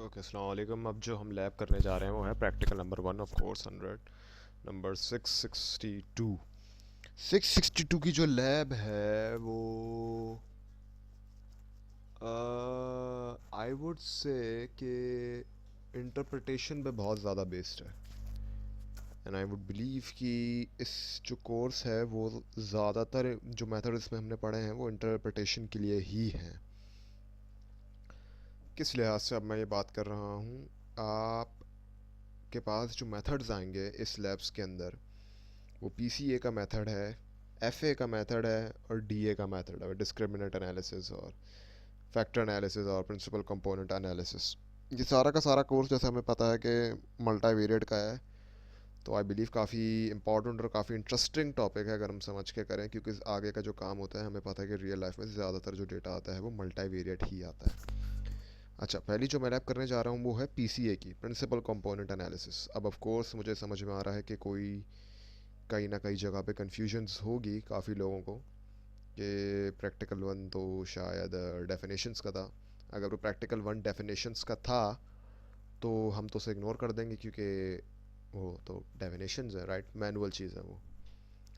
Okay, अस्सलाम वालेकुम। अब जो हम लैब करने जा रहे हैं वो है practical number 1 of course 100, number 662। 662 की जो लैब है वो आई वुड से कि इंटरप्रिटेशन पे बहुत ज़्यादा बेस्ड है। एंड आई वुड बिलीव कि इस जो कोर्स है वो ज़्यादातर जो मेथड इसमें हमने पढ़े हैं वो इंटरप्रिटेशन के लिए ही हैं। किस लिहाज से अब मैं ये बात कर रहा हूँ, आप के पास जो मेथड्स आएंगे इस लैब्स के अंदर वो पीसीए का मेथड है, एफए का मेथड है और डीए का मेथड है, डिस्क्रिमिनेंट एनालिसिस और फैक्टर एनालिसिस और प्रिंसिपल कंपोनेंट एनालिसिस। ये सारा का सारा कोर्स जैसे हमें पता है कि मल्टीवेरिएट का है, तो आई बिलीव काफ़ी इंपॉर्टेंट और काफ़ी इंटरेस्टिंग टॉपिक है अगर हम समझ के करें, क्योंकि आगे का जो काम होता है हमें पता है कि रियल लाइफ में ज़्यादातर जो डेटा आता है वो मल्टीवेरिएट ही आता है। अच्छा, पहली जो मैं लैब करने जा रहा हूँ वो है पीसीए की, प्रिंसिपल कंपोनेंट एनालिसिस। अब ऑफ कोर्स मुझे समझ में आ रहा है कि कोई कहीं ना कहीं जगह पे कन्फ्यूजन्स होगी काफ़ी लोगों को कि प्रैक्टिकल वन तो शायद डेफिनेशंस का था। अगर वो प्रैक्टिकल वन डेफिनेशंस का था तो हम तो उसे इग्नोर कर देंगे, क्योंकि वो तो डेफिनेशंस है, राइट, मैनुअल चीज़ है वो।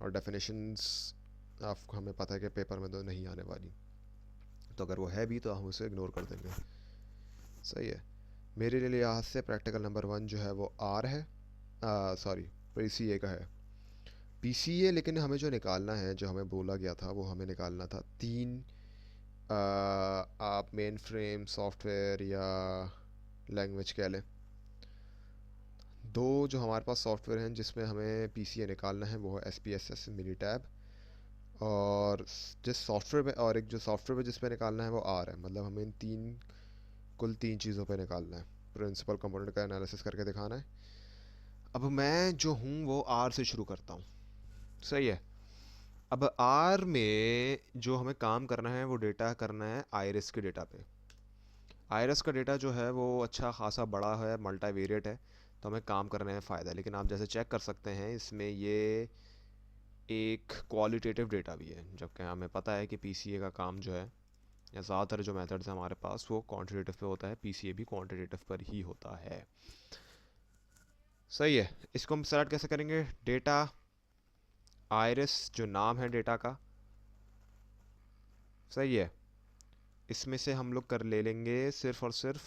और डेफिनेशंस आपको हमें पता है कि पेपर में तो नहीं आने वाली, तो अगर वो है भी तो हम उसे इग्नोर कर देंगे। सही है। मेरे लिए यहाँ से प्रैक्टिकल नंबर 1 जो है वो आर है, सॉरी, पीसीए का है। पीसीए लेकिन हमें जो निकालना है, जो हमें बोला गया था वो हमें निकालना था तीन, आप मेन फ्रेम सॉफ्टवेयर या लैंग्वेज कह लें। दो जो हमारे पास सॉफ्टवेयर हैं जिसमें हमें पीसीए निकालना है वो है S P S S mini tab, और जिस सॉफ्टवेयर पे, और एक जो सॉफ्टवेयर पे जिस पे निकालना है वो आर है। मतलब हमें इन तीन, कुल तीन चीज़ों पे निकालना है। प्रिंसिपल कंपोनेंट का एनालिसिस करके दिखाना है। अब मैं जो हूँ वो आर से शुरू करता हूँ। सही है। अब आर में जो हमें काम करना है वो डेटा करना है आयरिस के डेटा पे। आयरिस का डेटा जो है वो अच्छा खासा बड़ा है, मल्टीवेरिएट है, तो हमें काम करने में फ़ायदा है। लेकिन आप जैसे चेक कर सकते हैं इसमें ये एक क्वालिटेटिव डेटा भी है, जबकि हमें पता है कि पीसीए का काम जो है, या ज़्यादातर जो मेथड्स हैं हमारे पास वो क्वांटिटेटिव पे होता है, पीसीए भी क्वांटिटेटिव पर ही होता है। सही है। इसको हम स्टार्ट कैसे करेंगे? डेटा आयरिस जो नाम है डेटा का, सही है, इसमें से हम लोग कर ले लेंगे सिर्फ और सिर्फ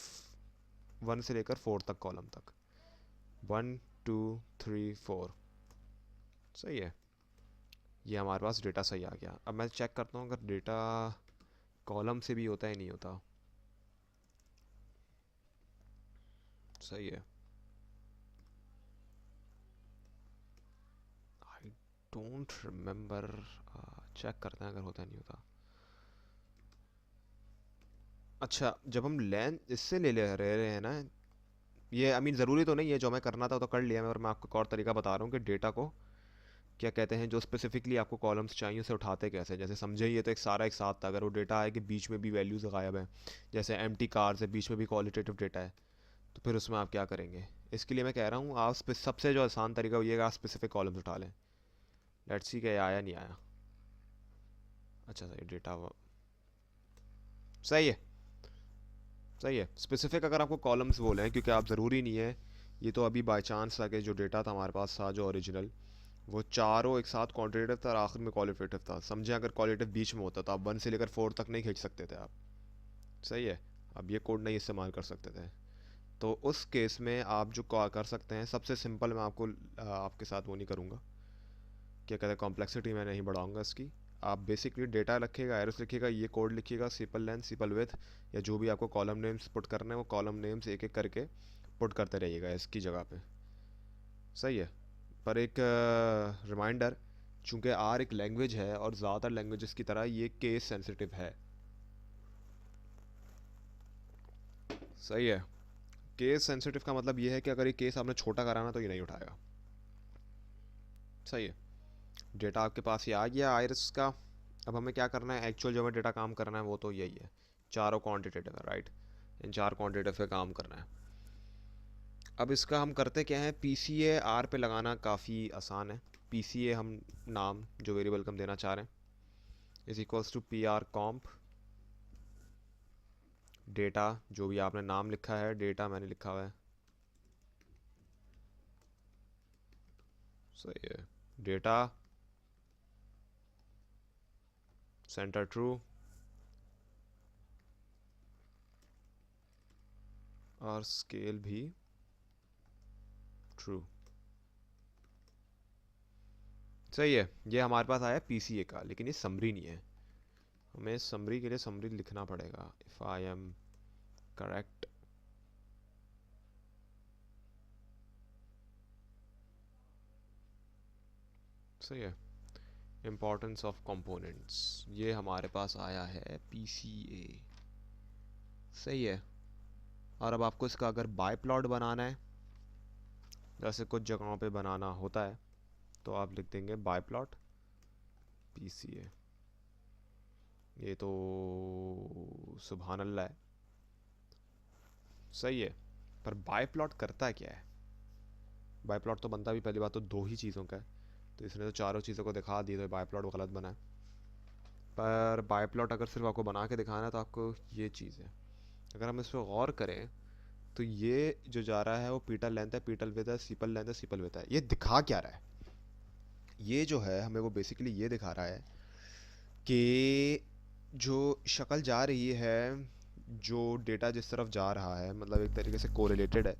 1 से लेकर 4 तक कॉलम तक। 1 2 3 4। सही है। ये हमारे पास डेटा सही आ गया। अब मैं चेक करता हूँ अगर डेटा कॉलम से भी होता है नहीं होता। सही है। I don't remember. चेक करते हैं अगर होता है नहीं होता। अच्छा, जब हम लेंथ इससे ले ले रहे हैं ना, ये आई मीन ज़रूरी तो नहीं है, जो मैं करना था तो कर लिया मैं, और मैं आपको एक और तरीका बता रहा हूँ कि डेटा को क्या कहते हैं, जो स्पेसिफिकली आपको कॉलम्स चाहिए उसे उठाते कैसे। जैसे समझे, ये तो एक सारा एक साथ था, अगर वो डेटा है कि बीच में भी वैल्यूज़ गायब हैं, जैसे एम्प्टी कार्स है, बीच में भी क्वालिटेटिव डेटा है, तो फिर उसमें आप क्या करेंगे? इसके लिए मैं कह रहा हूँ आप सबसे जो आसान तरीका ये है कि आप स्पेसिफिक कॉलम्स उठा लें। लेट्स सी क्या आया नहीं आया। अच्छा, सही डेटा सही है। सही है। स्पेसिफिक अगर आपको कॉलम्स बोले हैं, क्योंकि आप ज़रूरी नहीं है, ये तो अभी बाई चांस था कि जो डेटा था हमारे पास था जो ओरिजिनल, वो चारों एक साथ क्वान्टिटेटिव था और आखिर में क्वालिटेटिव था। समझे, अगर क्वालिटेटिव बीच में होता तो आप 1 से लेकर 4 तक नहीं खींच सकते थे आप। सही है। अब ये कोड नहीं इस्तेमाल कर सकते थे। तो उस केस में आप जो कर सकते हैं, सबसे सिंपल, मैं आपको आपके साथ वो नहीं करूँगा, क्या कहते हैं, कॉम्प्लेक्सिटी मैं नहीं बढ़ाऊँगा इसकी। आप बेसिकली डेटा रखिएगा, एरस लिखिएगा, ये कोड लिखिएगा, सिपल लेंथ सिपल विथ, या जो भी आपको कॉलम नेम्स पुट करने हैं वो कॉलम नेम्स एक एक करके पुट करते रहिएगा इसकी जगह पे। सही है। पर एक रिमाइंडर, चूंकि आर एक लैंग्वेज है और ज़्यादातर लैंग्वेजेस की तरह ये केस सेंसिटिव है। सही है। केस सेंसिटिव का मतलब ये है कि अगर ये केस आपने छोटा कराना तो ये नहीं उठाएगा। सही है। डेटा आपके पास ये आ गया आयरिस का। अब हमें क्या करना है, एक्चुअल जो हमें डेटा काम करना है वो तो यही है, चारों क्वांटिटेटिव है, राइट। इन चार क्वांटिटेटिव पे काम करना है। अब इसका हम करते क्या है, पी सी ए आर पे लगाना काफ़ी आसान है। पी सी ए हम नाम जो वेरिएबल का हम देना चाह रहे हैं is equals to P R comp data जो भी आपने नाम लिखा है, डेटा मैंने लिखा हुआ है, सही है। डेटा सेंटर ट्रू और स्केल भी ट्रू, सही है। ये हमारे पास आया पीसीए का, लेकिन ये समरी नहीं है। हमें समरी के लिए समरी लिखना पड़ेगा। इफ़ आई एम करेक्ट, सही है। इम्पोर्टेंस ऑफ कंपोनेंट्स, ये हमारे पास आया है पीसीए, सही है। और अब आपको इसका अगर बाय प्लॉट बनाना है, जैसे कुछ जगहों पे बनाना होता है, तो आप लिख देंगे बाय प्लॉट पीसीए। ये तो सुभान अल्लाह है, सही है। पर बाय प्लॉट करता क्या है? बाय प्लॉट तो बनता भी पहली बात तो दो ही चीज़ों का है, तो इसने तो चारों चीज़ों को दिखा दी, तो बाय प्लॉट गलत बना है। पर बाय प्लॉट अगर सिर्फ आपको बना के दिखाना है तो आपको ये चीज़ है। अगर हम इस पर गौर करें तो ये जो जा रहा है वो पीटल लेंथ है, पीटल विथ है, सीपल लेंथ है, सीपल विथ है। ये दिखा क्या रहा है? ये जो है हमें वो बेसिकली ये दिखा रहा है कि जो शक्ल जा रही है, जो डेटा जिस तरफ जा रहा है, मतलब एक तरीके से कोरिलेटेड है,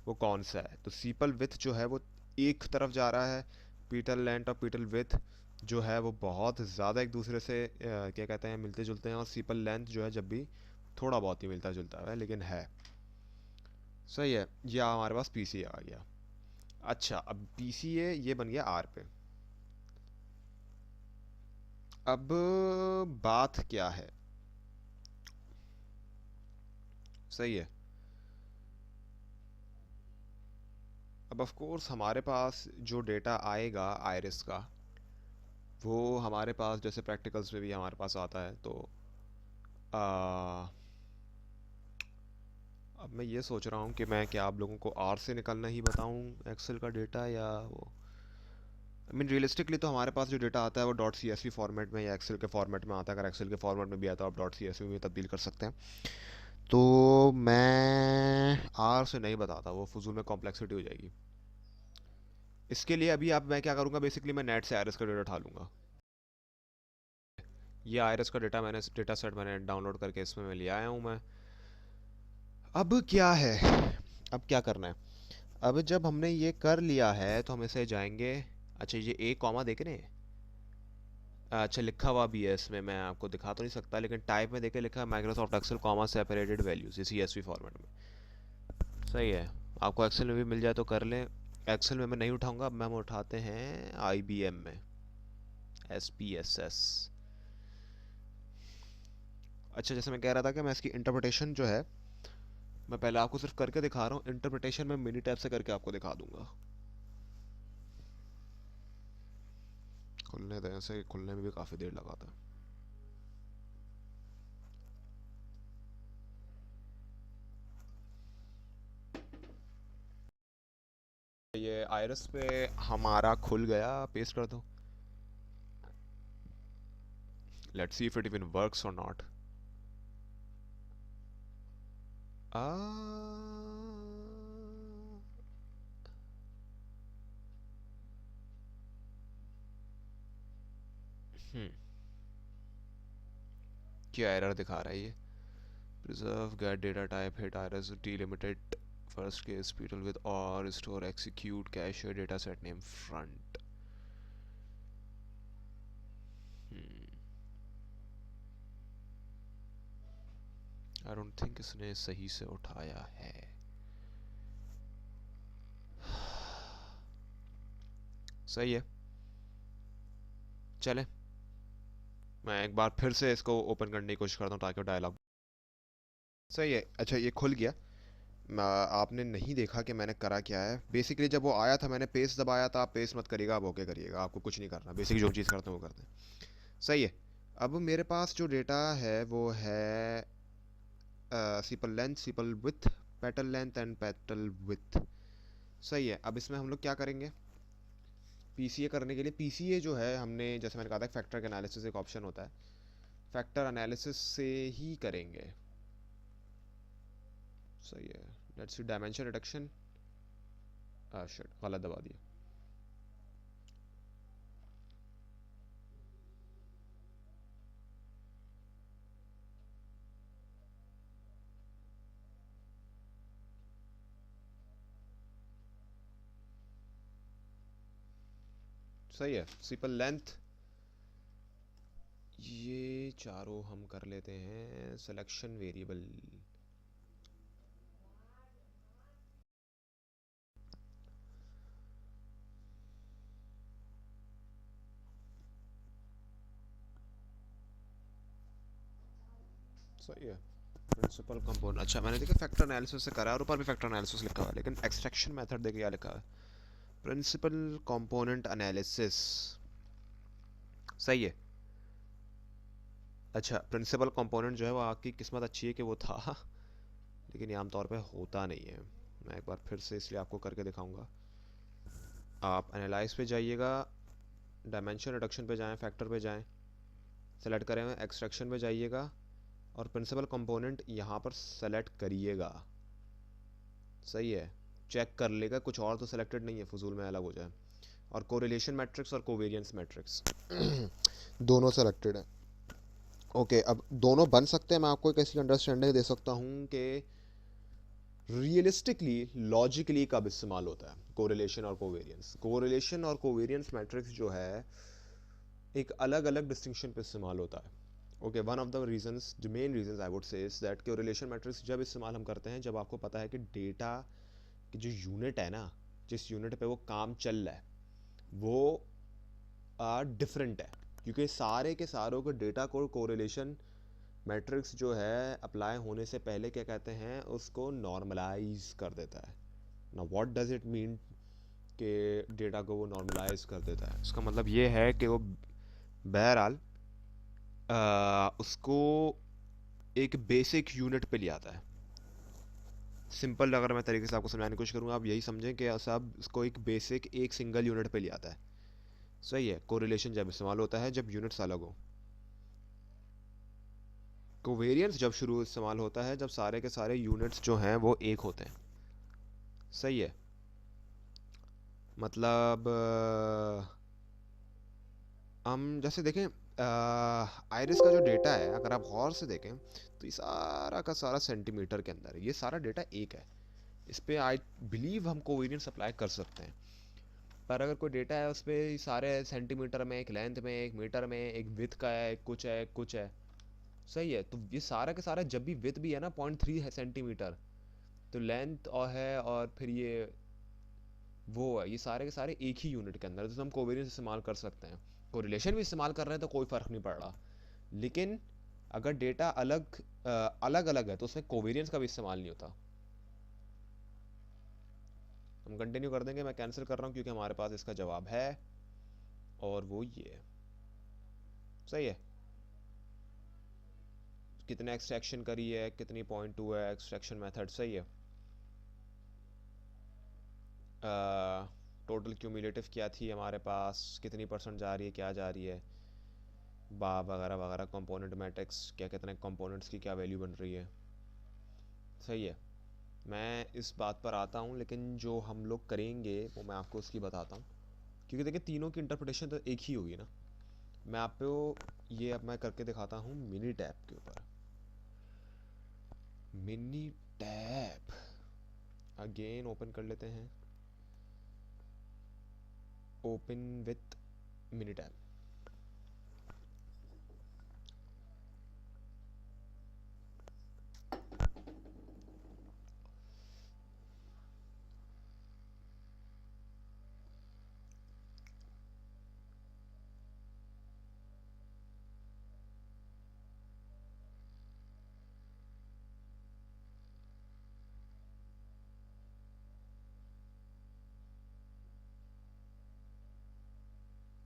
वो कौन सा है। तो सीपल विथ जो है वो एक तरफ जा रहा है, पीटल लेंथ और पीटल विथ जो है वो बहुत ज़्यादा एक दूसरे से क्या कहते हैं, मिलते जुलते हैं। और सीपल लेंथ जो है जब भी थोड़ा बहुत ही मिलता जुलता है, लेकिन है, सही है। ये हमारे पास पीसीए आ गया। अच्छा, अब पीसीए ये बन गया आर पे। अब बात क्या है, सही है। अब ऑफ कोर्स हमारे पास जो डेटा आएगा आयरिस का, वो हमारे पास जैसे प्रैक्टिकल्स में भी हमारे पास आता है। तो आ, अब मैं ये सोच रहा हूँ कि मैं क्या आप लोगों को आर से निकालना ही बताऊँ एक्सेल का डेटा, या वो आई मीन रियलिस्टिकली तो हमारे पास जो डेटा आता है वो dot C S V format में या एक्सेल के फॉर्मेट में आता है। अगर एक्सेल के फॉर्मेट में भी आता है तो आप डॉट सी एस वी में तब्दील कर सकते हैं। तो मैं आर से नहीं बताता, वो फजूल में कॉम्प्लेक्सिटी हो जाएगी। इसके लिए अभी आप मैं क्या करूँगा, बेसिकली मैं नेट से आयरस का डेटा उठा लूँगा। ये आयरस का डेटा मैंने डेटा सेट मैंने डाउनलोड करके इसमें मैं ले आया हूँ मैं। अब क्या है, अब क्या करना है? अब जब हमने ये कर लिया है तो हम इसे जाएंगे। अच्छा, ये ए कॉमा देख रहे हैं? अच्छा, लिखा हुआ भी है इसमें, मैं आपको दिखा तो नहीं सकता, लेकिन टाइप में देखे लिखा है Microsoft Excel comma separated values, इसी एसवी फॉर्मेट में, सही है। आपको एक्सेल में भी मिल जाए तो कर लें। एक्सेल में मैं नहीं उठाऊंगा, अब मैं हम उठाते हैं आईबीएम में, एस पी एस एस। अच्छा, जैसे मैं कह रहा था कि मैं इसकी इंटरप्रिटेशन जो है, मैं पहले आपको सिर्फ करके दिखा रहा हूँ। इंटरप्रिटेशन में मिनी टैब से करके आपको दिखा दूंगा। खुलने दें, ऐसे खुलने में भी काफ़ी देर लगाता है। ये आयरस पे हमारा खुल गया, पेस्ट कर दो। Let's see if it even works और नॉट। क्या एरर दिखा रहा है ये? preserve get data type hit iris delimited first case beetle with or restore execute cache data set name front। I don't think इसने सही से उठाया है। सही है, चले मैं एक बार फिर से इसको ओपन करने की कोशिश करता हूँ ताकि डायलॉग, सही है। अच्छा, ये खुल गया। आपने नहीं देखा कि मैंने करा क्या है। बेसिकली जब वो आया था मैंने पेस्ट दबाया था। आप पेस्ट मत करिएगा, आप ओके करिएगा, आपको कुछ नहीं करना। बेसिक जो चीज़ करते हैं वो करते हैं, सही है। अब मेरे पास जो डेटा है वो है sepal length, sepal width, petal length and petal width, सही है। अब इसमें हम लोग क्या करेंगे, पीसीए करने के लिए पीसीए जो है हमने जैसे मैंने कहा था फैक्टर का एनालिसिस एक ऑप्शन होता है, फैक्टर एनालिसिस से ही करेंगे। सही है। Let's see dimension reduction. Shit, गलत दबा दिया। सही है। सिंपल लेंथ, ये चारों हम कर लेते हैं सिलेक्शन वेरिएबल। सही है। प्रिंसिपल कंपोनेंट, अच्छा मैंने देखा फैक्टर एनालिसिस से करा है और ऊपर भी फैक्टर एनालिसिस लिखा हुआ है, लेकिन एक्सट्रैक्शन मेथड देखिए क्या लिखा है, प्रिंसिपल कंपोनेंट एनालिसिस। सही है। अच्छा, प्रिंसिपल कंपोनेंट जो है वो आपकी किस्मत अच्छी है कि वो था, लेकिन ये आमतौर पे होता नहीं है। मैं एक बार फिर से इसलिए आपको करके दिखाऊंगा। आप एनालाइज पे जाइएगा, डायमेंशन रिडक्शन पे जाएं, फैक्टर पे जाएं, सेलेक्ट करें, एक्सट्रैक्शन पे जाइएगा और प्रिंसिपल कंपोनेंट यहाँ पर सेलेक्ट करिएगा। सही है। चेक कर लेगा कुछ और तो सेलेक्टेड नहीं है, फजूल में अलग हो जाए। और कोरिलेशन मैट्रिक्स और कोवेरियंस मैट्रिक्स दोनों सेलेक्टेड है। ओके, अब दोनों बन सकते हैं। मैं आपको एक ऐसी अंडरस्टैंडिंग दे सकता हूँ कि रियलिस्टिकली लॉजिकली कब इस्तेमाल होता है कोरिलेशन और कोवेरियंस। कोरिलेशन और कोवेरियंस मैट्रिक्स जो है एक अलग अलग डिस्टिंक्शन पे इस्तेमाल होता है। Okay, one of the reasons, the main reasons I would say is that correlation matrix जब इस्तेमाल हम करते हैं जब आपको पता है कि डेटा की जो यूनिट है ना, जिस यूनिट पे वो काम चल रहा है वो डिफरेंट है, क्योंकि सारे के सारों को डेटा को कोरिलेशन मैट्रिक्स जो है अप्लाई होने से पहले क्या कहते हैं, उसको नॉर्मलाइज कर देता है ना। व्हाट डज इट मीन कि डेटा को वो नॉर्मलाइज कर देता है? इसका मतलब ये है कि वो बहरहाल उसको एक बेसिक यूनिट पे ले आता है। सिंपल अगर मैं तरीके से आपको समझाने की कोशिश करूँगा, आप यही समझें कि सब इसको एक बेसिक एक सिंगल यूनिट पे ले आता है। सही है। कोरिलेशन जब इस्तेमाल होता है जब यूनिट्स अलग हो। कोवेरियंस जब शुरू इस्तेमाल होता है जब सारे के सारे यूनिट्स जो हैं वो एक होते हैं। सही है। मतलब हम जैसे देखें आइरिस का जो डेटा है, अगर आप गौर से देखें तो ये सारा का सारा सेंटीमीटर के अंदर है, ये सारा डेटा एक है। इस पे आई बिलीव हम कोवेरियंस अप्लाई कर सकते हैं। पर अगर कोई डेटा है उस पर सारे सेंटीमीटर में, एक लेंथ में, एक मीटर में, एक विथ का है, एक कुछ है, एक कुछ है। सही है। तो ये सारा का सारा जब भी विथ भी है ना 0.3 है सेंटीमीटर, तो लेंथ और है और फिर ये वो है, ये सारे के सारे एक ही यूनिट के अंदर, तो हम कोवेरियंस इस्तेमाल कर सकते हैं। कोरिलेशन भी इस्तेमाल कर रहे हैं तो कोई फ़र्क नहीं पड़ रहा। लेकिन अगर डेटा अलग अलग है तो उसमें कोवेरियंस का भी इस्तेमाल नहीं होता। हम कंटिन्यू कर देंगे, मैं कैंसिल कर रहा हूँ क्योंकि हमारे पास इसका जवाब है और वो ये है। सही है। कितने एक्सट्रैक्शन करी है, कितनी 0.2 है एक्सट्रैक्शन मेथड। सही है। टोटल क्यूमुलेटिव क्या थी हमारे पास, कितनी परसेंट जा रही है, क्या जा रही है, बा वगैरह वगैरह, कंपोनेंट मैट्रिक्स क्या, कितने कंपोनेंट्स की क्या वैल्यू बन रही है। सही है। मैं इस बात पर आता हूँ, लेकिन जो हम लोग करेंगे वो मैं आपको उसकी बताता हूँ, क्योंकि देखिए तीनों की इंटरप्रिटेशन तो एक ही होगी ना। मैं आपको ये अब मैं करके दिखाता हूँ मिनी टैब के ऊपर। मिनी टैब अगेन ओपन कर लेते हैं, ओपन विथ मिनी टैब।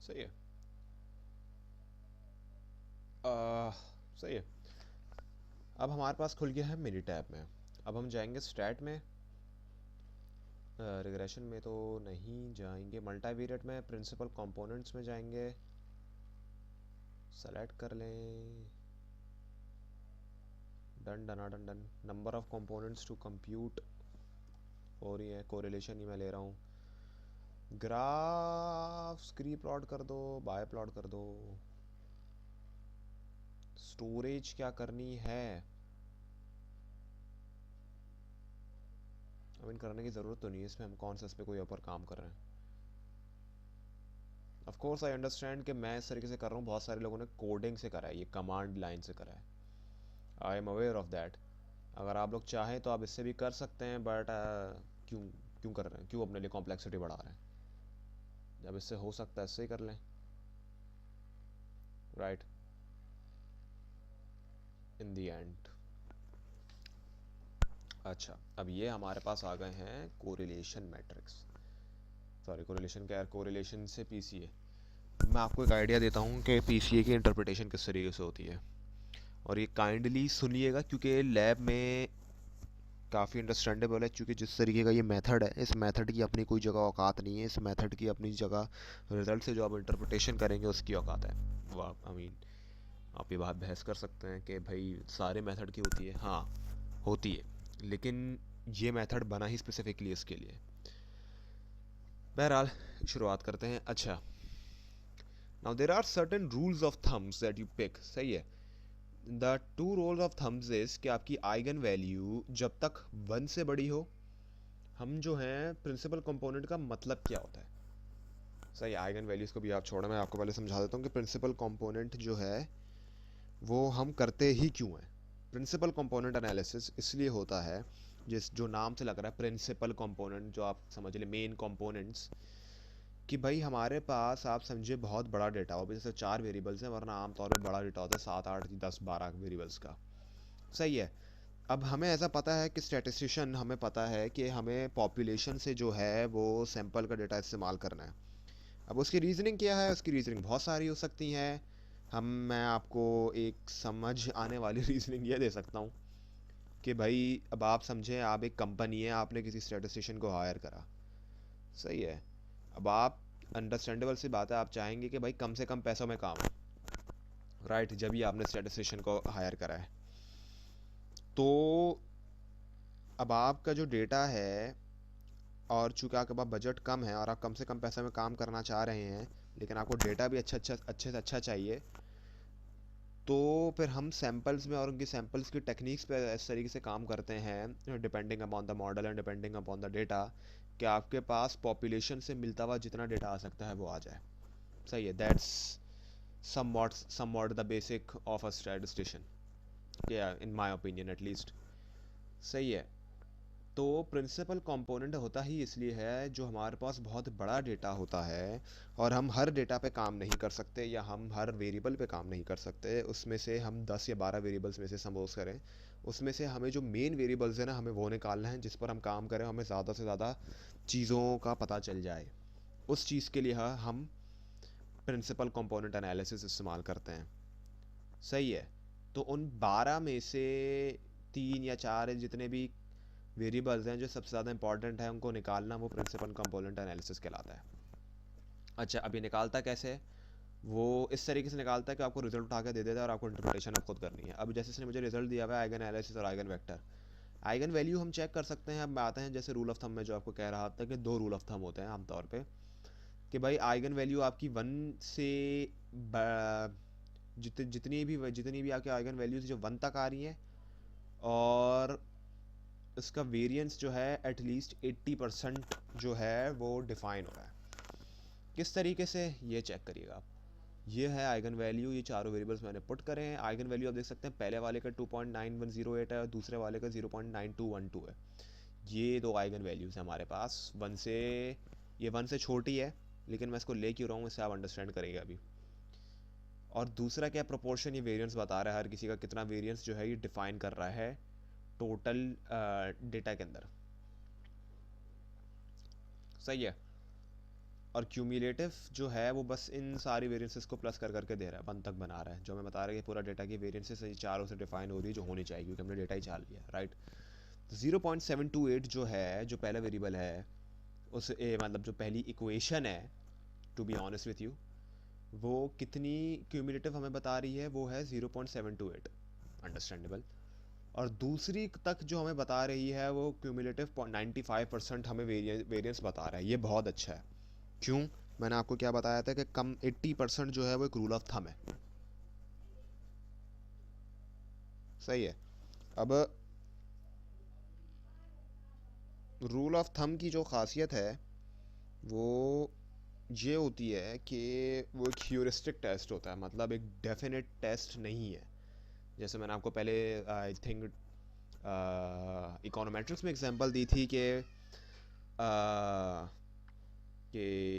सही है। आ, सही है। अब हमारे पास खुल गया है मिनी टैब में। अब हम जाएंगे स्टैट में, रिग्रेशन में तो नहीं जाएंगे, मल्टीवेरिएट में प्रिंसिपल कंपोनेंट्स में जाएंगे, सेलेक्ट कर लें डन डना done done. Number of components to compute हो रही है, कोरिलेशन ही मैं ले रहा हूँ। ग्राफ स्क्री प्लॉट कर दो, बाय प्लॉट कर दो। स्टोरेज क्या करनी है, अब इन करने की ज़रूरत तो नहीं है इसमें, हम कौन सा इस पर कोई ऊपर काम कर रहे हैं। ऑफ कोर्स आई अंडरस्टैंड कि मैं इस तरीके से कर रहा हूँ, बहुत सारे लोगों ने कोडिंग से करा है, ये कमांड लाइन से करा है, I am aware of that. अगर आप लोग चाहें तो आप इससे भी कर सकते हैं, बट क्यों क्यों कर रहे हैं, क्यों अपने लिए कॉम्प्लेक्सिटी बढ़ा रहे हैं, जब इससे हो सकता है इससे ही कर लें, राइट इन दी एंड। अच्छा, अब ये हमारे पास आ गए हैं कोरिलेशन मैट्रिक्स, सॉरी कोरिलेशन क्या यार, कोरिलेशन से पीसीए। मैं आपको एक आइडिया देता हूँ कि पीसीए की इंटरप्रिटेशन किस तरीके से होती है, और ये काइंडली सुनिएगा क्योंकि लैब में काफ़ी अंडरस्टैंडेबल है, क्योंकि जिस तरीके का ये मेथड है, इस मेथड की अपनी कोई जगह औकात नहीं है, इस मेथड की अपनी जगह रिजल्ट से जो आप इंटरप्रिटेशन करेंगे उसकी औकात है। वो आप आई मीन आप ये बात बहस कर सकते हैं कि भाई सारे मेथड की होती है, हाँ होती है, लेकिन ये मेथड बना ही स्पेसिफिकली इसके लिए। बहरहाल शुरुआत करते हैं। अच्छा, now there are certain rules of thumbs that you pick, सही है। The two rules of thumbs is कि आपकी आइगन वैल्यू जब तक 1 से बड़ी हो, हम जो हैं प्रिंसिपल कंपोनेंट का मतलब क्या होता है, सही। आइगन वैल्यूज़ को भी आप छोड़ो, मैं आपको पहले समझा देता हूँ कि प्रिंसिपल कंपोनेंट जो है वो हम करते ही क्यों हैं। प्रिंसिपल कंपोनेंट एनालिसिस इसलिए होता है, जिस जो नाम से लग रहा है प्रिंसिपल कंपोनेंट, जो आप समझ ले मेन कंपोनेंट्स, कि भाई हमारे पास आप समझे बहुत बड़ा डेटा हो, जैसे 4 वेरिएबल्स हैं, वरना आमतौर पर बड़ा डेटा होता है 7 8 10 12 वेरिएबल्स का, सही है। अब हमें ऐसा पता है कि स्टैटिस्टिशियन, हमें पता है कि हमें पॉपुलेशन से जो है वो सैंपल का डेटा इस्तेमाल करना है। अब उसकी रीजनिंग क्या है, उसकी रीजनिंग बहुत सारी हो सकती हैं। मैं आपको एक समझ आने वाली रीजनिंग ये दे सकता हूँ कि भाई अब आप समझें, आप एक कंपनी है, आपने किसी स्टैटिस्टिशियन को हायर करा, सही है। अब आप, अंडरस्टैंडेबल सी बात है, आप चाहेंगे कि भाई कम से कम पैसों में काम हो, राइट, जब भी आपने स्टैटिस्टिशियन को हायर करा है। तो अब आपका जो डेटा है, और चूंकि आपके पास बजट कम है और आप कम से कम पैसे में काम करना चाह रहे हैं, लेकिन आपको डेटा भी अच्छे से अच्छा चाहिए, तो फिर हम सैम्पल्स में और उनकी सैम्पल्स की टेक्निक्स पे इस तरीके से काम करते हैं, depending upon the model and depending upon the data, कि आपके पास पॉपुलेशन से मिलता हुआ जितना डेटा आ सकता है वो आ जाए, सही है। That's somewhat the basic of a statistician, या in my opinion at least, सही है। तो प्रिंसिपल कंपोनेंट होता ही इसलिए है, जो हमारे पास बहुत बड़ा डेटा होता है और हम हर डेटा पे काम नहीं कर सकते, या हम हर वेरिएबल पे काम नहीं कर सकते, उसमें से हम 10 या 12 वेरिएबल्स में से सपोज करें, उसमें से हमें जो मेन वेरिएबल्स है ना, हमें वो निकालना है जिस पर हम काम करें, हमें ज़्यादा से ज़्यादा चीज़ों का पता चल जाए। उस चीज़ के लिए हम प्रिंसिपल कंपोनेंट एनालिसिस इस्तेमाल करते हैं, सही है। तो उन 12 में से 3 या 4 जितने भी वेरिएबल्स हैं जो सबसे ज़्यादा इंपॉर्टेंट है, उनको निकालना, वो प्रिंसिपल कंपोनेंट एनालिसिस कहलाता है। अच्छा, अब ये निकालता कैसे है, वो इस तरीके से निकालता है कि आपको रिजल्ट उठा के दे देता है और आपको इंटरप्रिटेशन अब खुद करनी है। अब जैसे इसने मुझे रिजल्ट दिया हुआ है आइगन एनालिसिस और आइगन वेक्टर, आइगन वैल्यू हम चेक कर सकते हैं। अब आते हैं जैसे रूल ऑफ थंब में जो आपको कह रहा था कि 2 रूल ऑफ थंब होते हैं आमतौर पे, कि भाई आइगन वैल्यू आपकी 1 से जितनी भी आपकी आइगन वैल्यूज जो 1 तक आ रही हैं, और इसका वेरिएंस जो है एटलीस्ट 80% जो है वो डिफाइन हो रहा है। किस तरीके से, ये चेक करिएगा आप। ये है आइगन वैल्यू, ये चारों वेरिएबल्स मैंने पुट करे हैं। आइगन वैल्यू आप देख सकते हैं, पहले वाले का 2.9108 है और दूसरे वाले का 0.9212 है। ये दो आइगन वैल्यूज़ हैं हमारे पास 1 से, ये 1 से छोटी है, लेकिन मैं इसको ले क्यों रहा हूँ इससे आप अंडरस्टैंड करेंगे अभी। और दूसरा क्या प्रोपोर्शन, ये वेरिएंस बता रहा है, हर किसी का कितना वेरिएंस जो है ये डिफाइन कर रहा है टोटल डेटा के अंदर, सही है। और क्यूमुलेटिव जो है वो बस इन सारी वेरिएंसेस को प्लस कर करके दे रहा है, 1 तक बना रहा है, जो हमें बता रहा है कि पूरा डेटा की वेरिएंसेस चारों से डिफाइन हो रही है, जो होनी चाहिए क्योंकि हमने डेटा ही चाल लिया, राइट। 0.728 जो है, जो पहला वेरिएबल है, उस मतलब जो पहली इक्वेशन है, to be honest with you, वो कितनी क्यूमुलेटिव हमें बता रही है, वो है 0.728, अंडरस्टैंडेबल। और दूसरी तक जो हमें बता रही है वो क्यूमुलेटिव 95% हमें वेरिएंस बता रहा है। ये बहुत अच्छा है। क्यों? मैंने आपको क्या बताया था कि कम 80% जो है वो एक रूल ऑफ थम है। सही है। अब रूल ऑफ थम की जो खासियत है वो ये होती है कि वो एक ह्यूरिस्टिक टेस्ट होता है, मतलब एक डेफिनेट टेस्ट नहीं है। जैसे मैंने आपको पहले आई थिंक इकोनोमेट्रिक्स में एग्जांपल दी थी कि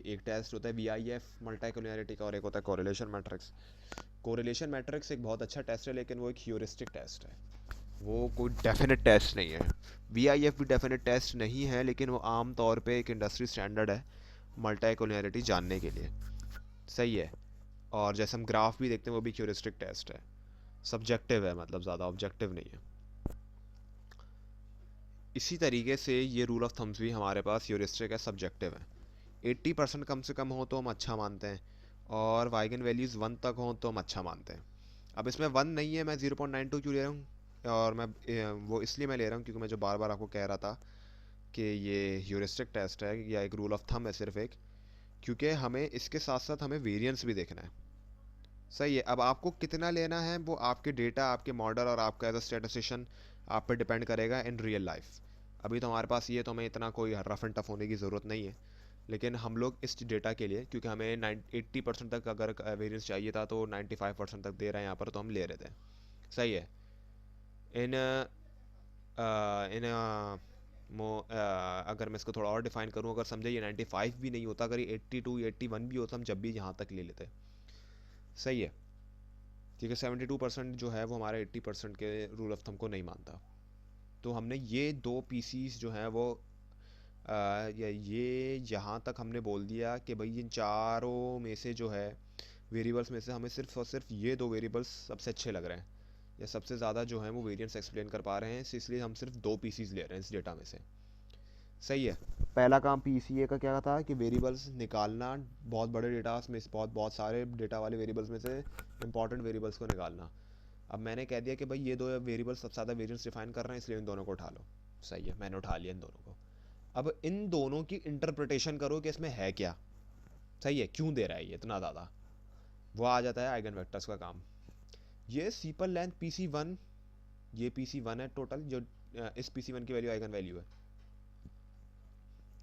एक टेस्ट होता है VIF मल्टीकोलिनियरिटी का और एक होता है कोरिलेशन मैट्रिक्स। कोरिलेशन मैट्रिक्स एक बहुत अच्छा टेस्ट है लेकिन वो एक ह्यूरिस्टिक टेस्ट है, वो कोई डेफिनेट टेस्ट नहीं है। VIF भी डेफिनेट टेस्ट नहीं है लेकिन वो आम तौर पे एक इंडस्ट्री स्टैंडर्ड है मल्टीकोलिनियरिटी जानने के लिए। सही है। और जैसे हम ग्राफ भी देखते हैं वो भी ह्यूरिस्टिक टेस्ट है, सब्जेक्टिव है, मतलब ज़्यादा ऑब्जेक्टिव नहीं है। इसी तरीके से ये रूल ऑफ थम्स भी हमारे पास ह्यूरिस्टिक है, सब्जेक्टिव है। 80% कम से कम हो तो हम अच्छा मानते हैं, और वाइगन वैल्यूज़ 1 तक हों तो हम अच्छा मानते हैं। अब इसमें 1 नहीं है, मैं 0.92 क्यों ले रहा हूँ? और मैं वो इसलिए मैं ले रहा हूँ क्योंकि मैं जो बार बार आपको कह रहा था कि ये ह्यूरिस्टिक टेस्ट है या एक रूल ऑफ थंब है सिर्फ एक, क्योंकि हमें इसके साथ साथ हमें वेरिएंस भी देखना है। सही है। अब आपको कितना लेना है वो आपके डेटा, आपके मॉडल और आपका एज अ स्टैटिस्टिशियन आप पे डिपेंड करेगा इन रियल लाइफ। अभी तो हमारे पास ये तो हमें इतना कोई रफ एंड टफ होने की ज़रूरत नहीं है, लेकिन हम लोग इस डेटा के लिए, क्योंकि हमें 80% तक अगर वेरिएंस चाहिए था तो 95% तक दे रहे हैं यहाँ पर, तो हम ले रहे थे। सही है। इन इन अगर मैं इसको थोड़ा और डिफाइन करूँ, अगर समझे ये 95 भी नहीं होता, अगर ये 82 81 भी होता, हम जब भी यहाँ तक ले लेते। सही है। ठीक है। 72% जो है वो हमारे 80% के रूल ऑफ थंब को नहीं मानता। तो हमने ये दो पीसीस जो हैं वो ये यहाँ तक हमने बोल दिया कि भाई इन चारों में से जो है वेरिएबल्स में से हमें सिर्फ और सिर्फ ये दो वेरिएबल्स सबसे अच्छे लग रहे हैं, या सबसे ज़्यादा जो है वो वेरिएंस एक्सप्लेन कर पा रहे हैं, इसलिए हम सिर्फ दो पीसीस ले रहे हैं इस डेटा में से। सही है। पहला काम पीसीए का क्या था कि वेरिएबल्स निकालना, बहुत बड़े डेटा में, बहुत बहुत सारे डेटा वाले वेरिएबल्स में से इंपॉर्टेंट वेरिएबल्स को निकालना। अब मैंने कह दिया कि भाई ये दो वेरिएबल्स सबसे ज़्यादा वेरिएंस डिफाइन कर रहे हैं, इसलिए इन दोनों को उठा लो। सही है, मैंने उठा लिया इन दोनों को। अब इन दोनों की इंटरप्रिटेशन करो कि इसमें है क्या। सही है, क्यों दे रहा है ये इतना ज़्यादा, वो आ जाता है आइगन वेक्टर्स का काम। ये सीपल लेंथ PC1, ये PC1 है टोटल, जो इस PC1 की वैल्यू आइगन वैल्यू है,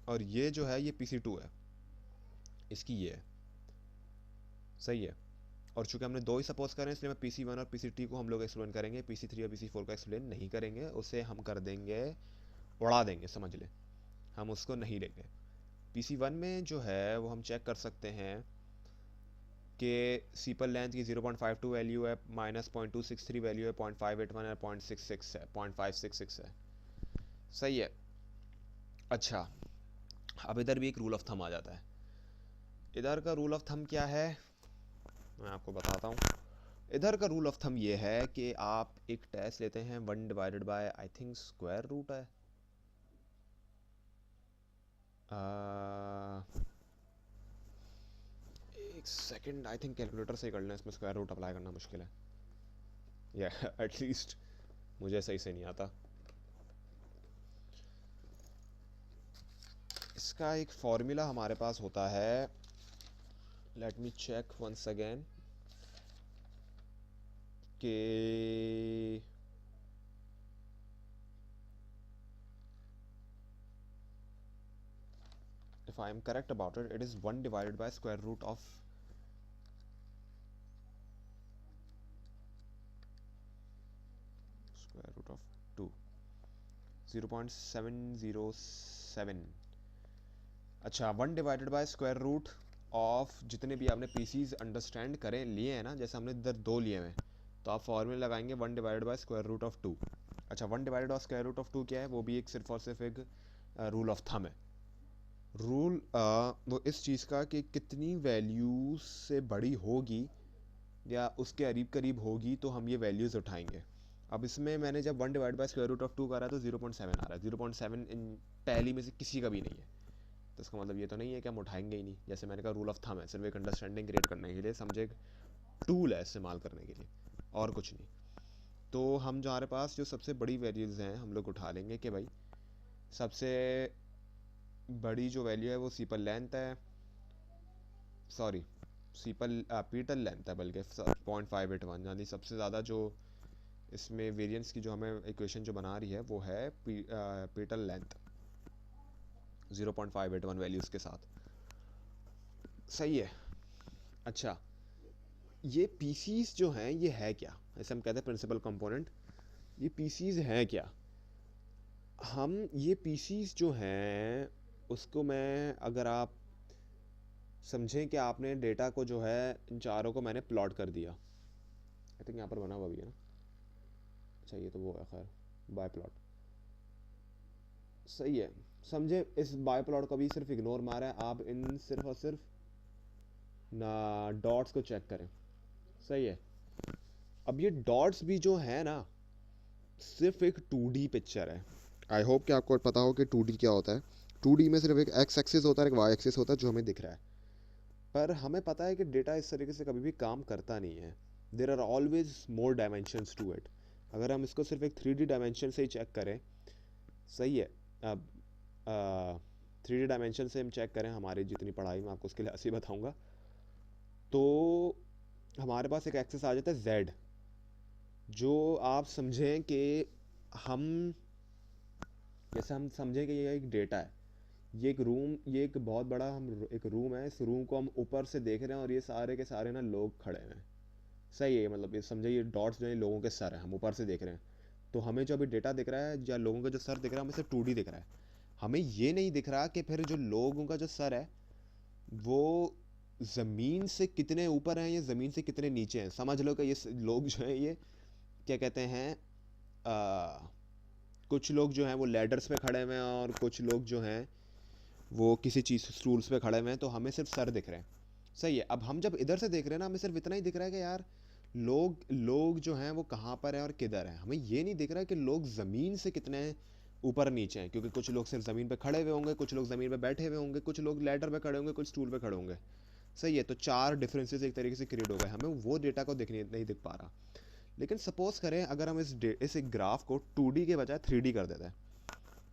और ये जो है ये PC2 है, इसकी ये है। सही है। और चूंकि हमने दो ही सपोज करें, इसलिए मैं PC1 और PC2 को हम लोग एक्सप्लेन करेंगे, PC3 और PC4 को एक्सप्लेन नहीं करेंगे, उसे हम कर देंगे, उड़ा देंगे, समझ ले, हम उसको नहीं लेंगे। PC1 में जो है वो हम चेक कर सकते हैं कि सीपल लेंथ की 0.52 वैल्यू है, -.263 वैल्यू है, 0.581 है, 0.66 है, 0.566 है। सही है। अच्छा, अब इधर भी एक रूल ऑफ थंब आ जाता है। इधर का रूल ऑफ थंब क्या है, मैं आपको बताता हूँ। इधर का रूल ऑफ थंब ये है कि आप एक टेस्ट लेते हैं 1 divided by I think square root है, एक सेकंड, आई थिंक कैलकुलेटर से ही कर लें, इसमें स्क्वायर रूट अप्लाई करना मुश्किल है, या एटलीस्ट मुझे सही से नहीं आता। इसका एक फॉर्मूला हमारे पास होता है, let me check once again, कि if I am correct about it, it is 1 divided by square root of square root of 2, 0.707। अच्छा, 1 divided by square root of जितने भी आपने पीसीज अंडरस्टैंड करें लिए हैं ना, जैसे हमने इधर दो लिए हैं, तो आप फॉर्मूला लगाएंगे 1 divided by square root of 2। अच्छा, 1 divided by square root of 2 क्या है, वो भी एक सिर्फ और सिर्फ एक रूल ऑफ थंब है। रूल वो इस चीज़ का कि कितनी वैल्यूज से बड़ी होगी या उसके करीब करीब होगी तो हम ये वैल्यूज़ उठाएंगे। अब इसमें मैंने जब 1 divide by square root of 2 करा तो 0.7 आ रहा है, 0.7 इन पहली में से किसी का भी नहीं है, तो इसका मतलब ये तो नहीं है कि हम उठाएंगे ही नहीं। जैसे मैंने कहा रूल ऑफ थंब है, सिर्फ एक अंडरस्टैंडिंग क्रिएट करने के लिए, समझे, टूल है इस्तेमाल करने के लिए, और कुछ नहीं। तो हम जो हमारे पास जो सबसे बड़ी वैल्यूज़ हैं हम लोग उठा लेंगे कि भाई सबसे बड़ी जो वैल्यू है वो सीपल लेंथ है, सॉरी सीपल पीटल लेंथ है बल्कि 0.581, यानी सबसे ज़्यादा जो इसमें वेरिएंस की जो हमें इक्वेशन जो बना रही है वो है पीटल लेंथ 0.581 वैल्यूज़ के साथ। सही है। अच्छा, ये पीसीज जो हैं ये है क्या, ऐसे हम कहते हैं प्रिंसिपल कंपोनेंट, ये पीसीज हैं क्या? हम ये पीसीज जो हैं उसको मैं, अगर आप समझें कि आपने डेटा को जो है इन चारों को मैंने प्लॉट कर दिया, आई थिंक यहाँ पर बना हुआ भी है ना, अच्छा ये तो वो है खैर बाय प्लॉट, सही है। समझे, इस बाय प्लॉट को भी सिर्फ इग्नोर मारा है, आप इन सिर्फ और सिर्फ ना डॉट्स को चेक करें। सही है। अब ये डॉट्स भी जो है ना सिर्फ एक 2D पिक्चर है। आई होप कि आपको पता हो कि 2D क्या होता है। 2D में सिर्फ एक एक्स एक्सिस होता है, एक वाई एक्सिस होता है जो हमें दिख रहा है, पर हमें पता है कि डेटा इस तरीके से कभी भी काम करता नहीं है। There are always more dimensions to it. अगर हम इसको सिर्फ एक 3D डायमेंशन से ही चेक करें, सही है, अब 3D डायमेंशन से हम चेक करें, हमारी जितनी पढ़ाई में आपको उसके लिए ऐसे बताऊंगा, तो हमारे पास एक एक्सिस आ जाता है जेड, जो आप समझें कि हम, जैसे हम समझें कि ये एक डेटा है, ये एक रूम, ये एक बहुत बड़ा हम एक रूम है, इस रूम को हम ऊपर से देख रहे हैं और ये सारे के सारे ना लोग खड़े हैं। सही है, मतलब ये समझे ये डॉट्स जो है लोगों के सर हैं, हम ऊपर से देख रहे हैं। तो हमें जो अभी डेटा दिख रहा है या लोगों का जो सर दिख रहा है हमें सिर्फ 2D दिख रहा है। हमें ये नहीं दिख रहा कि फिर जो लोगों का जो सर है वो ज़मीन से कितने ऊपर हैं या ज़मीन से कितने नीचे हैं। समझ लो कि ये लोग जो हैं ये क्या कहते हैं, कुछ लोग जो हैं वो लैडर्स पे खड़े हुए हैं और कुछ लोग जो हैं वो किसी चीज़ स्टूल्स पे खड़े हुए हैं, तो हमें सिर्फ सर दिख रहे हैं। सही है। अब हम जब इधर से देख रहे हैं ना, हमें सिर्फ इतना ही दिख रहा है कि यार लोग लोग जो हैं वो कहाँ पर हैं और किधर हैं। हमें ये नहीं दिख रहा है कि लोग ज़मीन से कितने ऊपर नीचे हैं, क्योंकि कुछ लोग सिर्फ ज़मीन पे खड़े हुए होंगे, कुछ लोग ज़मीन पे बैठे हुए होंगे, कुछ लोग लैडर पे खड़े होंगे, कुछ स्टूल पे खड़े होंगे। सही है, तो 4 डिफरेंसेस एक तरीके से क्रिएट हो गए, हमें वो डेटा को दिखने नहीं दिख पा रहा। लेकिन सपोज करें अगर हम इस एक ग्राफ को 2D के बजाय 3D कर देते हैं,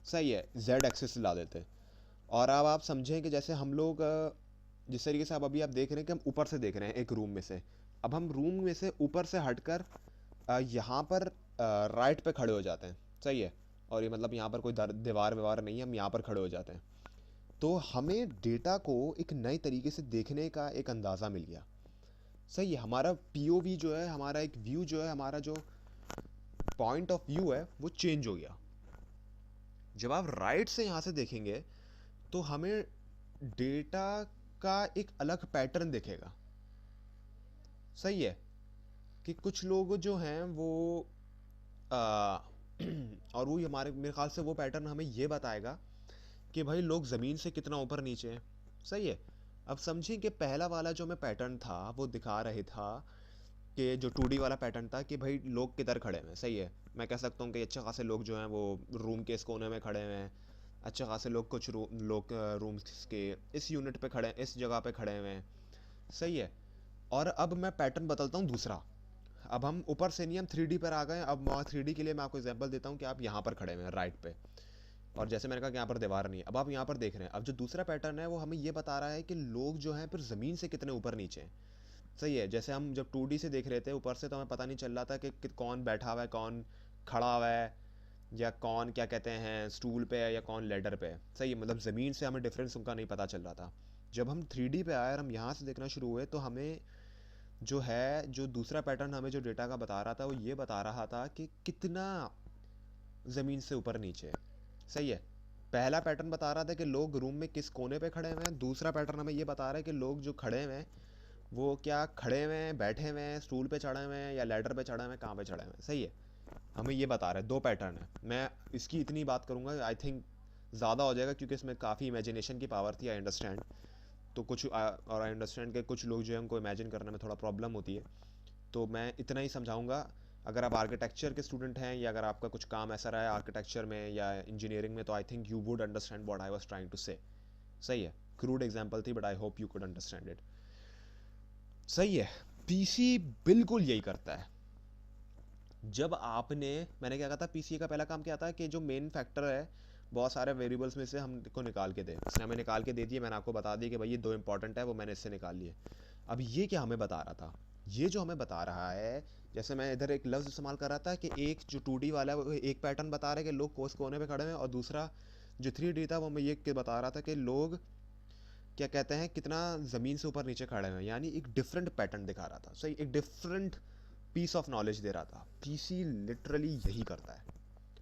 सही है, जेड एक्सिस ला देते हैं, और अब आप समझें कि जैसे हम लोग जिस तरीके से अब अभी आप देख रहे हैं कि हम ऊपर से देख रहे हैं एक रूम में से, अब हम रूम में से ऊपर से हटकर यहाँ पर राइट पे खड़े हो जाते हैं। सही है, और ये मतलब यहाँ पर कोई दीवार व्यवहार नहीं है, हम यहाँ पर खड़े हो जाते हैं, तो हमें डेटा को एक नए तरीके से देखने का एक अंदाज़ा मिल गया। सही है, हमारा पीओवी जो है, हमारा एक व्यू जो है, हमारा जो पॉइंट ऑफ व्यू है वो चेंज हो गया। जब आप राइट से यहाँ से देखेंगे तो हमें डेटा का एक अलग पैटर्न दिखेगा। सही है, कि कुछ लोग जो हैं वो आ, और वो हमारे मेरे ख्याल से वो पैटर्न हमें ये बताएगा कि भाई लोग ज़मीन से कितना ऊपर नीचे हैं। सही है। अब समझिए कि पहला वाला जो मैं पैटर्न था वो दिखा रहे था कि जो 2D वाला पैटर्न था कि भाई लोग किधर खड़े हुए हैं। सही है, मैं कह सकता हूँ कि अच्छे खासे लोग जो हैं वो रूम के इस कोने में खड़े हुए हैं, अच्छे खासे लोग कुछ लोग रूम्स के इस यूनिट पे खड़े, इस जगह पे खड़े हुए हैं। सही है। और अब मैं पैटर्न बदलता हूँ दूसरा, अब हम ऊपर से नहीं, हम 3D पर आ गए। अब 3D के लिए मैं आपको एग्जांपल देता हूँ कि आप यहाँ पर खड़े हुए हैं राइट पे, और जैसे मैंने कहा कि यहाँ पर दीवार नहीं है, अब आप यहाँ पर देख रहे हैं। अब जो दूसरा पैटर्न है वो हमें ये बता रहा है कि लोग जो हैं फिर ज़मीन से कितने ऊपर नीचे हैं। सही है, जैसे हम जब 2D से देख रहे थे ऊपर से तो हमें पता नहीं चल रहा था कि कौन बैठा हुआ है, कौन खड़ा हुआ है, या कौन क्या कहते हैं स्टूल पे है या कौन लेडर पे है। सही है, मतलब ज़मीन से हमें डिफरेंस उनका नहीं पता चल रहा था। जब हम 3D पे आए और हम यहाँ से देखना शुरू हुए तो हमें जो है, जो दूसरा पैटर्न हमें जो डेटा का बता रहा था वो ये बता रहा था कि कितना ज़मीन से ऊपर नीचे है। सही है, पहला पैटर्न बता रहा था कि लोग रूम में किस कोने पे खड़े हुए हैं, दूसरा पैटर्न हमें ये बता रहा है कि लोग जो खड़े हुए हैं वो क्या खड़े हुए हैं, बैठे हुए हैं, स्टूल पे चढ़े हुए हैं या लैडर पे चढ़े हुए हैं, कहाँ पे चढ़े हुए हैं। सही है, हमें ये बता रहा है, दो पैटर्न है। मैं इसकी इतनी बात करूँगा, आई थिंक ज़्यादा हो जाएगा क्योंकि इसमें काफ़ी इमेजिनेशन की पावर थी, आई अंडरस्टैंड। तो कुछ और आई अंडरस्टैंड के कुछ लोग जो है उनको इमेजिन करने में थोड़ा प्रॉब्लम होती है, तो मैं इतना ही समझाऊंगा। अगर आप आर्किटेक्चर के स्टूडेंट हैं या अगर आपका कुछ काम ऐसा रहा है आर्किटेक्चर में या इंजीनियरिंग में, तो I think you would understand what I was trying to say. सही है, क्रूड एग्जांपल थी but I hope you could understand it. सही है, पीसी बिल्कुल यही करता है। जब आपने, मैंने क्या कहा था, पीसीए का पहला काम क्या था कि जो मेन फैक्टर है बहुत सारे वेरिएबल्स में से हमको निकाल के दे, इसने हमें निकाल के दे दिए, मैंने आपको बता दिया कि भाई ये दो इंपॉर्टेंट है, वो मैंने इससे निकाल लिए। अब ये क्या हमें बता रहा था, ये जो हमें बता रहा है, जैसे मैं इधर एक लफ्ज़ इस्तेमाल कर रहा था कि एक जो 2D वाला है वो एक पैटर्न बता रहा है कि लोग कोस कोने पे खड़े हैं, और दूसरा जो 3D था वो मैं ये बता रहा था कि लोग क्या कहते हैं कितना ज़मीन से ऊपर नीचे खड़े हुए हैं, यानी एक डिफरेंट पैटर्न दिखा रहा था, सही, एक डिफरेंट पीस ऑफ नॉलेज दे रहा था। पीसी लिटरली यही करता है।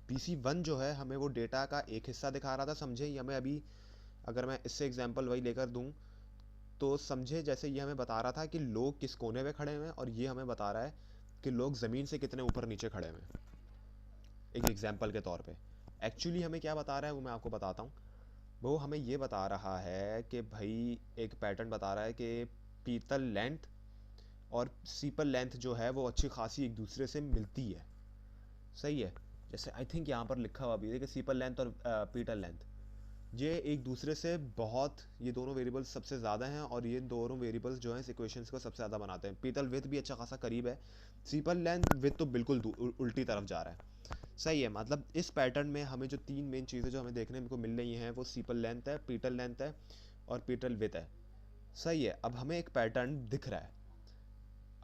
पीसी वन जो है हमें वो डेटा का एक हिस्सा दिखा रहा था, समझे, ये हमें अभी, अगर मैं इससे एग्जांपल वही लेकर दूं, तो समझे जैसे ये हमें बता रहा था कि लोग किस कोने में खड़े हुए हैं, और ये हमें बता रहा है कि लोग ज़मीन से कितने ऊपर नीचे खड़े हुए हैं, एक एग्जांपल के तौर पे। एक्चुअली हमें क्या बता रहा है वो मैं आपको बताता हूँ। वो हमें ये बता रहा है कि भाई एक पैटर्न बता रहा है कि पीतल लेंथ और सीपल लेंथ जो है वो अच्छी खासी एक दूसरे से मिलती है, सही है। जैसे आई थिंक यहाँ पर लिखा हुआ भी है कि सीपल लेंथ और पीटल लेंथ, ये एक दूसरे से बहुत, ये दोनों वेरिएबल्स सबसे ज़्यादा हैं, और ये दोनों वेरिएबल्स जो हैं इस इक्वेशंस को सबसे ज़्यादा बनाते हैं। पीतल विथ भी अच्छा खासा करीब है, सीपल लेंथ विथ तो बिल्कुल उल्टी तरफ जा रहा है, सही है। मतलब इस पैटर्न में हमें जो तीन मेन चीज़ें जो हमें देखने को मिल रही हैं वो सीपल लेंथ है, पीटल लेंथ है, और पीटल विथ है, सही है। अब हमें एक पैटर्न दिख रहा है।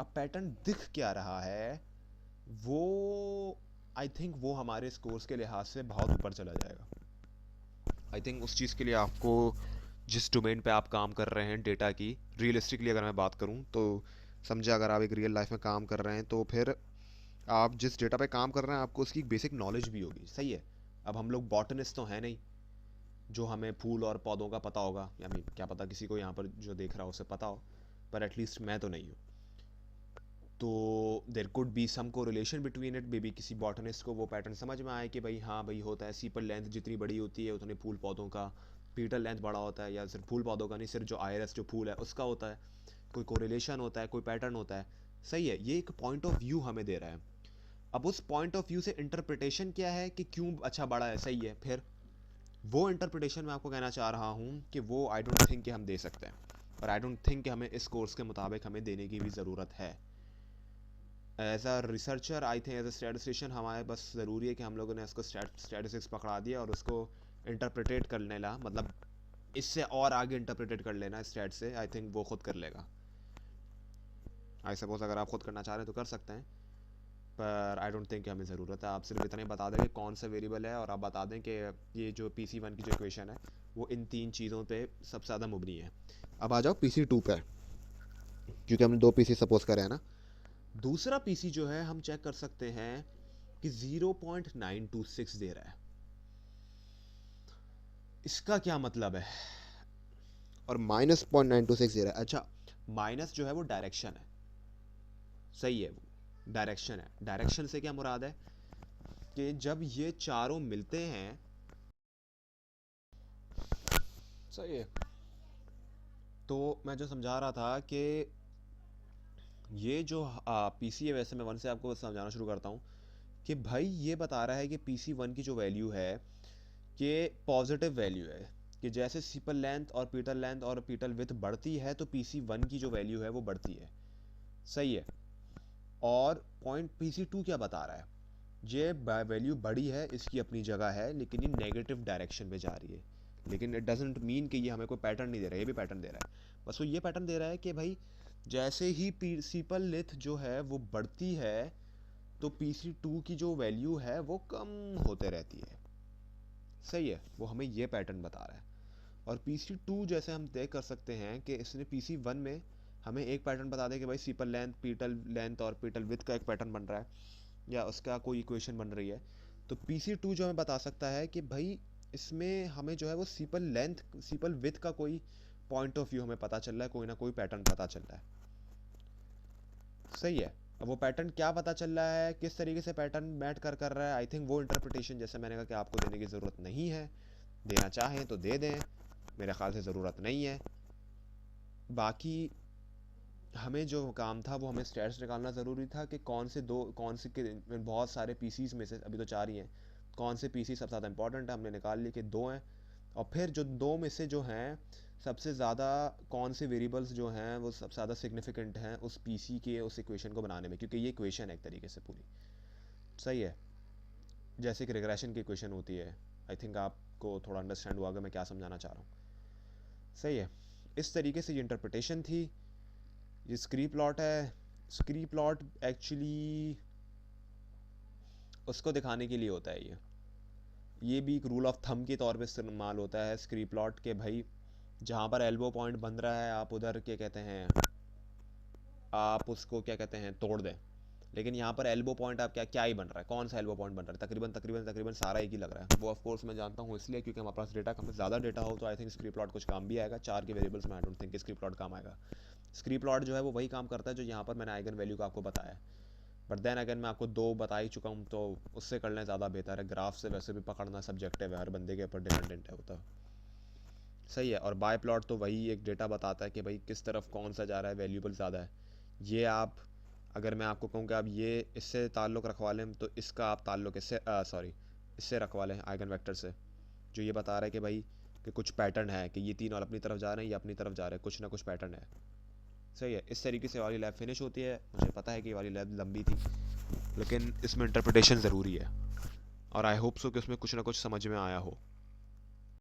अब पैटर्न दिख क्या रहा है, वो आई थिंक वो हमारे स्कोर्स के लिहाज से बहुत ऊपर चला जाएगा। आई थिंक उस चीज़ के लिए आपको, जिस डोमेन पे आप काम कर रहे हैं डेटा की, रियलिस्टिकली अगर मैं बात करूं तो, समझे, अगर आप एक रियल लाइफ में काम कर रहे हैं तो फिर आप जिस डेटा पे काम कर रहे हैं आपको उसकी बेसिक नॉलेज भी होगी, सही है। अब हम लोग बॉटनिस्ट तो हैं नहीं जो हमें फूल और पौधों का पता होगा, या क्या पता किसी को यहाँ पर जो देख रहा हो उसे पता हो, पर एटलीस्ट मैं तो नहीं हूँ। तो देर कुड बी सम को रिलेशन बिटवीन इट, बेबी किसी बॉटनिस्ट को वो पैटर्न समझ में आए कि भाई हाँ भाई होता है, सीपल लेंथ जितनी बड़ी होती है उतने फूल पौधों का पीटल लेंथ बड़ा होता है, या सिर्फ फूल पौधों का नहीं, सिर्फ जो आयरस जो फूल है उसका होता है, कोई कोरिलेशन होता है, कोई पैटर्न होता है, सही है। ये एक पॉइंट ऑफ व्यू हमें दे रहा है। अब उस पॉइंट ऑफ व्यू से इंटरप्रिटेशन क्या है कि क्यों अच्छा बड़ा है, सही है, फिर वो इंटरप्रिटेशन मैं आपको कहना चाह रहा हूँ कि वो आई डोंट थिंक कि हम दे सकते हैं, और आई डोंट थिंक कि हमें इस कोर्स के मुताबिक हमें देने की भी ज़रूरत है। As a researcher I think, as a statistician हमारे बस ज़रूरी है कि हम लोगों ने उसको स्टैटिस्टिक्स पकड़ा दिया और उसको इंटरप्रिटेट कर लेना, मतलब इससे और आगे इंटरप्रिटेट कर लेना स्टैट से, आई थिंक वो खुद कर लेगा। आई सपोज अगर आप खुद करना चाह रहे हैं तो कर सकते हैं, पर आई डोंट थिंक हमें ज़रूरत है। आप सिर्फ इतना ही बता दें कि कौन सा वेरिएबल है, और आप बता दें कि ये जो पी सी वन की जो इक्वेशन है वो इन तीन चीज़ों पे सबसे ज़्यादा मुबनी है। अब आ जाओ पीसी टू पे, क्योंकि हमने दो पीसी सपोज करे हैं ना। दूसरा पीसी जो है हम चेक कर सकते हैं कि 0.926 दे रहा है। इसका क्या मतलब है, और -0.926 दे रहा है। अच्छा, माइनस जो है वो डायरेक्शन है, सही है, वो डायरेक्शन है। डायरेक्शन से क्या मुराद है कि जब ये चारों मिलते हैं, सही है, तो मैं जो समझा रहा था कि ये जो पीसी है, वैसे मैं वन से आपको समझाना शुरू करता हूँ कि भाई ये बता रहा है कि पीसी वन की जो वैल्यू है कि पॉजिटिव वैल्यू है, कि जैसे सीपल लेंथ और पीटल लेंथ और पीटल विथ बढ़ती है तो पीसी वन की जो वैल्यू है वो बढ़ती है, सही है। और पॉइंट पीसी टू क्या बता रहा है, ये वैल्यू बड़ी है, इसकी अपनी जगह है, लेकिन ये नेगेटिव डायरेक्शन में जा रही है। लेकिन इट डजेंट मीन कि ये हमें कोई पैटर्न नहीं दे रहा है, ये भी पैटर्न दे रहा है। बस वो ये पैटर्न दे रहा है कि भाई जैसे ही सीपल लेंथ जो है वो बढ़ती है तो पीसी टू की जो वैल्यू है वो कम होते रहती है, सही है, वो हमें ये पैटर्न बता रहा है। और पीसी टू जैसे हम तय कर सकते हैं कि इसने पीसी वन में हमें एक पैटर्न बता दें कि भाई सीपल लेंथ, पीटल लेंथ और पीटल विथ का एक पैटर्न बन रहा है, या उसका कोई इक्वेशन बन रही है। तो पीसी टू जो हमें बता सकता है कि भाई इसमें हमें जो है वो सीपल लेंथ, सीपल विथ का कोई पॉइंट ऑफ व्यू हमें पता चल रहा है, कोई ना कोई पैटर्न पता चल रहा है, सही है। अब वो पैटर्न क्या पता चल रहा है, किस तरीके से पैटर्न मैट कर रहा है, आई थिंक वो इंटरप्रिटेशन जैसे मैंने कहा कि आपको देने की ज़रूरत नहीं है, देना चाहें तो दे दें, मेरे ख्याल से ज़रूरत नहीं है। बाकी हमें जो काम था वो हमें स्टैट्स निकालना ज़रूरी था कि कौन से के बहुत सारे पीसीज में से, अभी तो चार ही हैं, कौन से पीसी सबसे ज़्यादा इंपॉर्टेंट है, हमने निकाल लिए कि दो हैं। और फिर जो दो में से जो हैं सबसे ज़्यादा, कौन से वेरिएबल्स जो हैं वो सबसे ज़्यादा सिग्निफिकेंट हैं उस पीसी के उस इक्वेशन को बनाने में, क्योंकि ये इक्वेशन है एक तरीके से पूरी, सही है, जैसे कि रिग्रेशन की इक्वेशन होती है। आई थिंक आपको थोड़ा अंडरस्टैंड हुआ कि मैं क्या समझाना चाह रहा हूँ। सही है, इस तरीके से ये इंटरप्रिटेशन थी। ये स्क्री प्लॉट है। स्क्री प्लॉट एक्चुअली उसको दिखाने के लिए होता है ये भी एक रूल ऑफ थंब के तौर पे इस्तेमाल होता है स्क्री प्लॉट के भाई, जहाँ पर एल्बो पॉइंट बन रहा है आप उधर क्या कहते हैं, आप उसको क्या कहते हैं तोड़ दें। लेकिन यहाँ पर एल्बो पॉइंट आप क्या क्या ही बन रहा है, कौन सा एल्बो पॉइंट बन रहा है, तकरीबन सारा एक ही लग रहा है। वो ऑफ कोर्स मैं जानता हूँ इसलिए क्योंकि हमारे पास डेटा कम, ज़्यादा डेटा हो तो आई थिंक स्क्री प्लॉट कुछ काम भी आएगा। 4 के वेरिएबल्स में आई डोंट थिंक स्क्री प्लॉट काम आएगा। स्क्री प्लॉट जो है वो वही काम करता है जो यहाँ पर मैंने आइगन वैल्यू का आपको बताया। बट देन अगेन मैं आपको 2 बता ही चुका हूँ तो उससे कर लें ज़्यादा बेहतर है। ग्राफ से वैसे भी पकड़ना सब्जेक्टिव है, हर बंदे के ऊपर डिपेंडेंट है होता। सही है, और बाय प्लॉट तो वही एक डेटा बताता है कि भाई किस तरफ कौन सा जा रहा है, वैल्यूबल ज़्यादा है। ये आप, अगर मैं आपको कहूँ कि आप ये इससे ताल्लुक़ रखवा लें तो इसका आप ताल्लुक़ इससे रखवा लें आइगन वेक्टर से, जो ये बता रहा है कि भाई कि कुछ पैटर्न है कि ये तीन और अपनी तरफ जा रहे हैं, ये अपनी तरफ जा रहे हैं, कुछ ना कुछ पैटर्न है। सही है, इस तरीके से वाली लैब फिनिश होती है। मुझे पता है कि ये वाली लैब लंबी थी लेकिन इसमें इंटरप्रिटेशन ज़रूरी है, और आई होप सो कि उसमें कुछ ना कुछ समझ में आया हो।